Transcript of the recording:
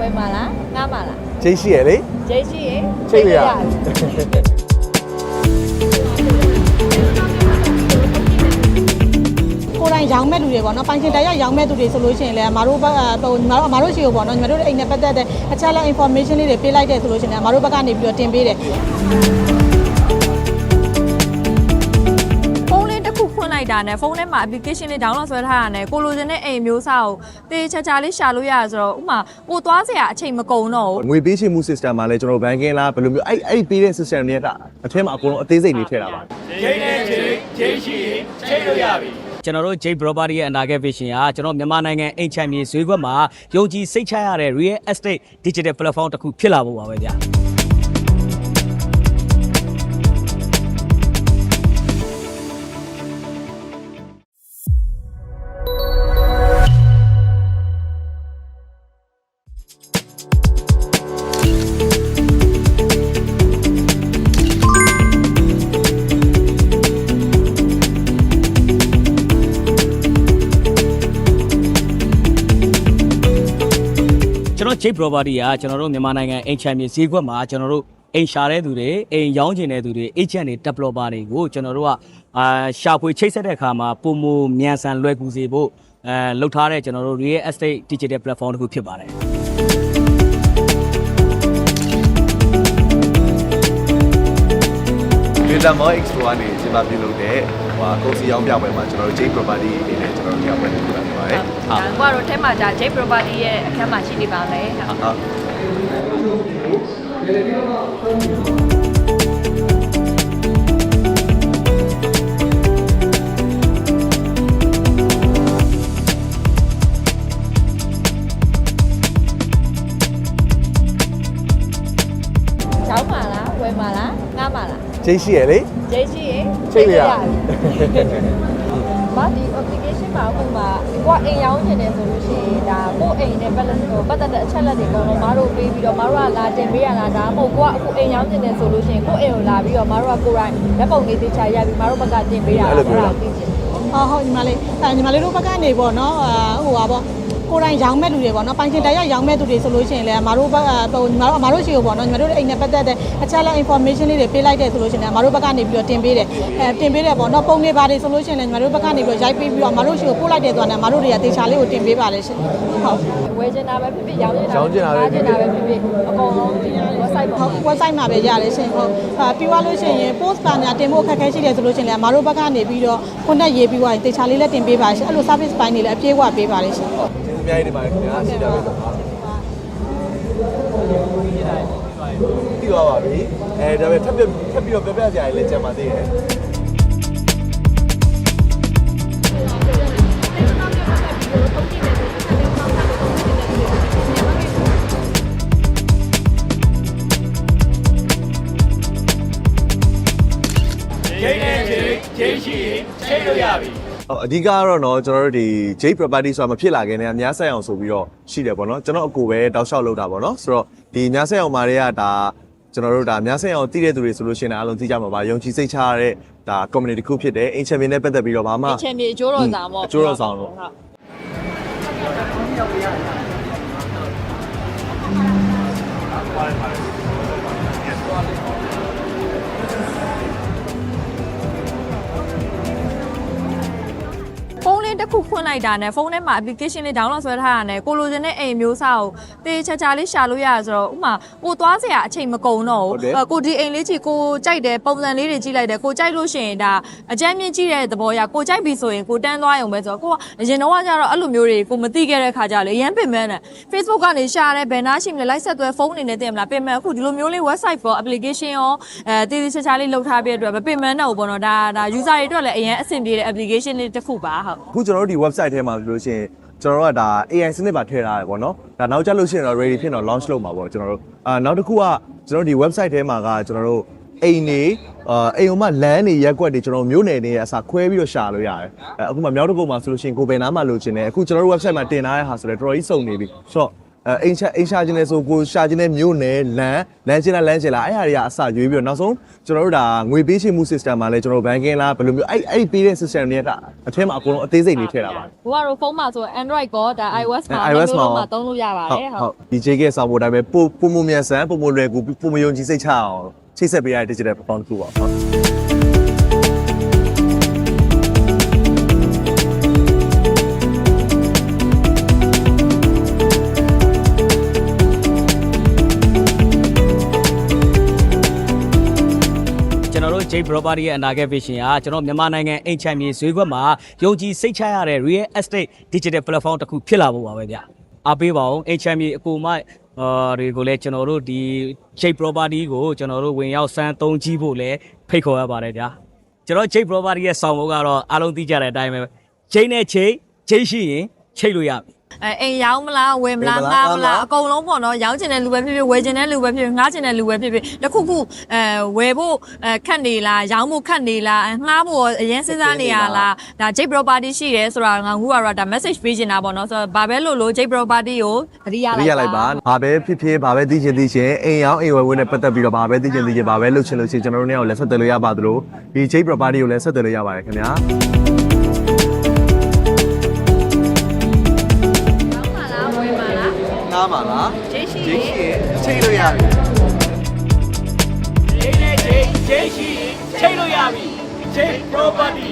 ယ်မှာလားငှားမှာလား ဂျိတ်ရှိရလေ ဂျိတ်ရှိရင် ချိတ်ရကိုယ်တိုင်ရောင်းမဲ့လူတွေပေါ့နော်ပိုင်ရှင်တရားရောင်းမဲ့သူတွေဆိုလို့ရှိရင်လည်းအမတို့ဘက်အမတို့ရှိကိုပေါ့နော်ညီမတို့အိမ်နဲ့ပတ်သက်တဲ့အချက်အလက် information လေးတွေပေးလိုက်တဲ့ဆိုလို့ရှိရင်အမတို့ဘက်ကနေပြီးတော့တင်ပေးတယ်ဖွင့်လိုက်တာနဲ့ဖုန်းထဲမှာ application လေး download ဆွဲထားတာနဲ့ကိုလိုချင်တဲ့အိမ်မျိုးစားကိုတေးချာချာလေးရှာလို့ရဆိုတော့ဥမာကိုသွားစရာအချိန်မကုန်တော့ဘူး ငွေပေးချေမှု system မှာလည်းကျွန်တော် banking လားဘယ်လိုမျိုးအဲ့ပေးတဲ့ system တွေကအထက်မှာအကုန်လုံးအသေးစိတ်လေးထည့်တာပါဂျိတ်နဲ့ဂျိတ်ရှိရင်ချိန်လို့ရပြီကျွန်တော်တို့ Jade Property ရဲ့အနာဂတ် vision ကကျွန်တော်မြန်မာနိုင်ငံအိမ်ချမ်းမြေဈေးကွက်မှာယုံကြည်စိတ်ချရတဲ့ real estate digital platform တစ်ခုဖြစ်လာဖို့ပါပဲဗျာJade Property ကကျွန်တော်တို့မြန်မာနိုင်ငံအိမ်ချမ်းမြေဈေးကွက်မှာကျွန်တော်တို့အိမ်ရှာတဲ့သူတွေအိမ်ရောင်းချင်တဲ့သူတွေ agent တွေ developer တွေကိုကျွန်တော်တို့ကရှာဖွေချိတ်ဆက်တဲ့အခါမှာပုံမမြန်ဆန်လွယ်ကူစေဖို့လုပ်ထားတဲ့ကျွန်တော်တို့ real estate digital platform တစ်ခုဖြစ်ပါတယ်Data Mall Expo ကနေကျင်းပပြုလုပ်တဲ့ကုန်စည်ရောင်းပြပွဲမှာကျွန်တော်တို့ Jade Property အနေနဲ့ကျွန်တော်တို့ရောက်ပွဲလုပ်တာဖြစ်ပါတယ်။ဟုတ်။ကိုကတော့ထဲမှာじゃ Jade Property ရဲ့အခန်းမှာရှိနေပါမယ်။ဟုတ်။ကျောင်းမှာလားဝယ်မှာလားငှားမှာလား ဂျိတ်ရှိရလေ ဂျိတ်ရှိရင် ချိတ်ရမာဒီ application မှာဟိုမှာကိုကအိမ်ရောင်းနေတယ်ဆိုလို့ရှိရင်ဒါကိုအိမ်နဲ့ပတ်သက်တဲ့အချက်လက်တွေကတော့မတို့ပေးပြီးတော့မတို့ကလာတင်ပေးရလားဒါမှမဟုတ်ကိုကအခုအိမ်ရောင်းနေတယ်ဆိုလို့ရှိရင်ကိုအိမ်ကိုလာပြီးတော့မတို့ကကိုယ်တိုင်လက်ပုံလေးသေးချာရပြီးမတို့ဘက်ကတင်ပေးရတာအဲ့ဒါသိချင်ဟုတ်ညီမလေးတို့ဘက်ကနေပေါ့နော်ဟိုပါပေါ့ကိုယ်တိုင်ရောင်းမဲ့လူတွေပေါ့နော်ပိုင်ရှင်တရားရောင်းမဲ့သူတွေဆိုလို့ရှိရင်လည်းအမတို့ဘက်အမတို့ရှိကိုပေါ့နော်ညီမတို့အိမ်နဲ့ပတ်သက်တဲ့အချက်အလက် information လေးတွေပေးလိုက်တဲ့ဆိုလို့ရှိရင်အမတို့ဘက်ကနေပြီးတော့တင်ပေးတယ်တင်ပေးတယ်ပေါ့နော်ပုံတွေပါတယ်ဆိုလို့ရှိရင်လည်းညီမတို့ဘက်ကနေပြီးတော့ရိုက်ပေးပြီးတော့အမတို့ရှိကိုပို့လိုက်တဲ့ဆိုတာနဲ့အမတို့တွေကတေချာလေးကိုတင်ပေးပါလေရှင်ဟုတ်ဝယ်ချင်တာပဲဖြစ်ဖြစ်ရောင်းချင်တာပဲဖြစ်ဖြစ်အကုန်လုံး website ပေါ့ website မှာပဲရတယ်ရှင်ဟုတ်ပြီးသွားလို့ရှိရင် post ပါညာတင်ဖို့အခက်အခဲရှိတယ်ဆိုလို့ရှိရင်လည်းအမတို့ဘက်ကနေပြီးတော့ contact ရေးပြီးသွားရင်တေချာလေးလည်းတင်ပေးပါရှင်အဲ့လို service ပိုင်းတွေလည်းအပြည့်အဝပေးပါလေရှင်အများကြီးနေပါတယ်ခင်ဗျာရှိတာပဲဆိုပါတီးသွားပါပြီဒါပေမဲ့ထပ်ပြီးတော့ပြစရာလေးကြံပါသေးတယ်ဂျိတ်နဲ့ဂျိတ်ရှိရင်ချိန်လို့ရပြီအဓိကကတော့เนาะကျွန်တော်တို့ဒီ Jade Property ဆိုတာမဖြစ်လာခင်တည်းကများဆက်အောင်ဆိုပြီးတော့ရှိတယ်ပေါ့เนาะကျွန်တော်အကိုပဲတောက်လျှောက်လုပ်တာပေါ့เนาะဆိုတော့ဒီများဆက်အောင်မှာတွေကဒါကျွန်တော်တို့ဒါများဆက်အောင်တည်တဲ့သူတွေဆိုလို့ရှိရင်အားလုံးသိကြမှာပါယုံကြည်စိတ်ချရတဲ့ဒါ community တစ်ခုဖြစ်တယ်အင်ချန်ပီယံနဲ့ပတ်သက်ပြီးတော့ဘာမှအင်ချန်ပီယံအကျိုးတော်ဆောင်ပေါ့အကျိုးတော်ဆောင်လို့ဖုန်းလေးတစ်ခုဖွင့်လိုက်တာနဲ့ဖုန်းထဲမှာ application လေး download ဆွဲထားတာနဲ့ကိုလိုချင်တဲ့အိမ်မျိုးစားကိုတေးချာချာလေးရှာလို့ရဆိုတော့ဥမာကိုသွားစရာအချိန်မကုန်တော့ဘူးကိုဒီအိမ်လေးကြည့်ကိုကြိုက်တယ်ပုံစံလေးတွေကြည့်လိုက်တယ်ကိုကြိုက်လို့ရှိရင်ဒါအကြမ်းမြင့်ကြည့်တဲ့သဘောရကိုကြိုက်ပြီဆိုရင်ကိုတန်းသွားရုံပဲဆိုတော့ကိုကအရင်တော့ကျတော့အဲ့လိုမျိုးတွေကိုမသိခဲ့တဲ့ခါကြလေအရန်ပင်ပန်းတယ် Facebook ကနေရှာတယ်ဘယ်နာရှိမလဲလိုက်ဆက်သွဲဖုန်းအနေနဲ့တင်မလားပင်ပန်းအခုဒီလိုမျိုးလေး website ပေါ် application ရောတေးချာချာလေးလုပ်ထားပြတဲ့အတွက်မပင်ပန်းတော့ဘူးပေါ့နော်ဒါ user တွေအတွက်လည်းအရန်အဆင်ပြေတဲ့ application လေးတစ်ခုပါဟုတ်အခုကျွန်တော်တို့ဒီ website ထဲမှာပြောလို့ရှိရင်ကျွန်တော်တို့ကဒါ AI စနစ်ပါထည့်ထားတယ်ပေါ့နော်ဒါနောက်ကျလို့ရှိရင်တော့ ready ဖြစ်တော့ launch လုပ်မှာပေါ့ကျွန်တော်တို့နောက်တစ်ခုကကျွန်တော်ဒီ website ထဲမှာကကျွန်တော်တို့အိမ်နေအိမ်ဟိုမှာလမ်းနေရက်ကွက်တွေကျွန်တော်မျိုးနယ်နေအစားခွဲပြီးတော့ရှာလို့ရတယ်အခုမှမြောက်တစ်ကုန်းမှာဆိုလို့ရှိရင်ကိုယ်ပင်နားမှာလိုချင်တယ်အခုကျွန်တော်တို့ website မှာတင်ထားတဲ့ဟာဆိုတော့တော်တော်ကြီးစုံနေပြီဆိုတော့ အိမ်ရှာခြင်းနဲ့ဆိုကိုရှာခြင်းနဲ့မျိုးနယ်လမ်းချင်းလားအဲ့ဟာတွေကအစရွေးပြီးတော့နောက်ဆုံးကျွန်တော်တို့ဒါငွေပေးချေမှု system မှာလဲကျွန်တော်တို့ banking လားဘယ်လိုမျိုးအဲ့ပေးတဲ့ system တွေကအထက်မှာအကုန်လုံးအသေးစိတ်လေးထည့်တာပါ ဘို့ကတော့ဖုန်းမှာဆို Android ကောဒါ iOS မှာ iOS မှာ သုံးလို့ရပါတယ်ဟုတ် ဒီ JK ဆောင်းဖို့ဒါပဲပုံမြန်ဆန်ပုံလွယ်ကူပုံယုံကြည်စိတ်ချအောင်ချိတ်ဆက်ပေးရတဲ့ digital platform တစ်ခုပါဟုတ်ကျွန်တော်တို့ J Property ရဲ့အနာဂတ် vision ကကျွန်တော်မြန်မာနိုင်ငံအိမ်ချမ်းမြေဈေးကွက်မှာယုံကြည်စိတ်ချရတဲ့ real estate digital platform တစ်ခုဖြစ်လာဖို့ပါပဲဗျအားပေးပါအောင်အိမ်ချမ်းမြေအကူမတွေကိုလည်းကျွန်တော်တို့ဒီ J Property ကိုကျွန်တော်တို့ဝင်ရောက်စမ်းသုံးကြည့်ဖို့လည်းဖိတ်ခေါ်ရပါတယ်ဗျကျွန်တော် J Property ရဲ့ဆောင်ဖို့ကတော့အားလုံးသိကြတဲ့အတိုင်းပဲ J နဲ့ J ရှိရင်ချိတ်လို့ရပြီ အိမ်ရောင်းမလားဝယ်မလားငှားမလားအကုန်လုံးပေါ့နော်ရောင်းချင်တဲ့လူပဲဖြစ်ဖြစ်ဝယ်ချင်တဲ့လူပဲဖြစ်ဖြစ်ငှားချင်တဲ့လူပဲဖြစ်ဖြစ်တစ်ခုခုဝယ်ဖို့ခက်နေလားရောင်းဖို့ခက်နေလားငှားဖို့အရင်စဉ်းစားနေရလားဒါ J Property ရှိတယ်ဆိုတာငါငူကတော့ဒါ message ပေးချင်တာပေါ့နော်ဆိုတော့ဘာပဲလို့ J Property ကိုသတိရလိုက်ပါ ဘာပဲဖြစ်ဖြစ်ဘာပဲသိချင်အိမ်ရောင်းအိမ်ဝယ်ဝင်နဲ့ပတ်သက်ပြီးတော့ဘာပဲသိချင်ဘာပဲလုပ်ချင်လို့ရှိရင်ကျွန်တော်တို့နဲ့လည်းဆက်သွယ်လို့ရပါသလိုဒီ J Property ကိုလည်းဆက်သွယ်လို့ရပါတယ်ခင်ဗျာ ငားပါလားဂျေးရှိရင်ချိန်လို့ရပြီ J နဲ့ J ရှိရင်ချိန်လို့ရပြီ J Property